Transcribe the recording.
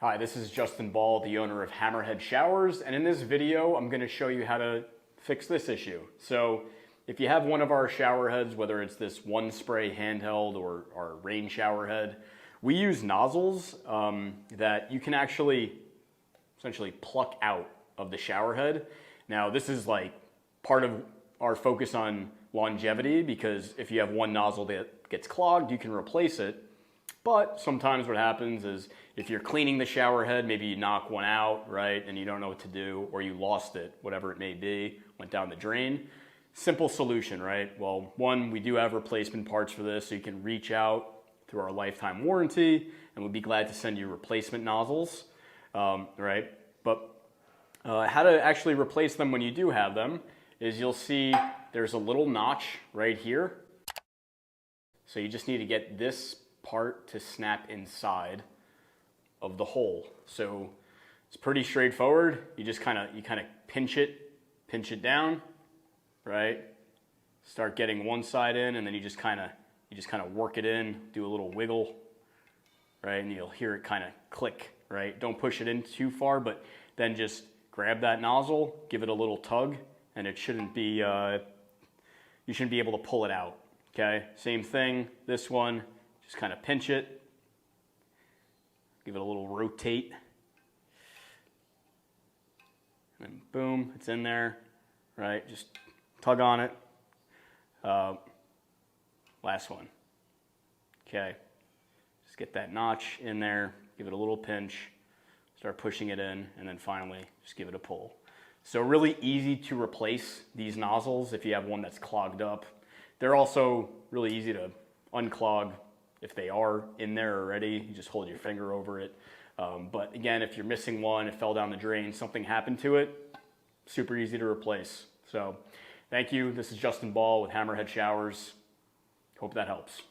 Hi, this is Justin Ball, the owner of HammerHead Showers, and in this video I'm going to show you how to fix this issue. So if you have one of our shower heads, whether it's this one spray handheld or our rain shower head, we use nozzles that you can actually essentially pluck out of the shower head. Now this is like part of our focus on longevity, because if you have one nozzle that gets clogged, you can replace it. But sometimes what happens is if you're cleaning the shower head, maybe you knock one out, right, and you don't know what to do, or you lost it, whatever it may be, went down the drain. Simple solution, right? Well, one, we do have replacement parts for this, so you can reach out through our lifetime warranty, and we'd be glad to send you replacement nozzles, right? But how to actually replace them when you do have them is you'll see there's a little notch right here. So you just need to get this part to snap inside of the hole. So it's pretty straightforward. You just kind of pinch it down, right? Start getting one side in, and then you just kind of work it in, do a little wiggle, right? And you'll hear it kind of click, right? Don't push it in too far, but then just grab that nozzle, give it a little tug, and it shouldn't be you shouldn't be able to pull it out. Okay, same thing, this one, just kind of pinch it, give it a little rotate, and then boom, it's in there, right? Just tug on it. Last one. Okay, just get that notch in there, give it a little pinch, start pushing it in, and then finally just give it a pull. So really easy to replace these nozzles if you have one that's clogged up. They're also really easy to unclog if they are in there already. You just hold your finger over it. But again, if you're missing one, it fell down the drain, something happened to it, super easy to replace. So thank you. This is Justin Ball with HammerHead Showers. Hope that helps.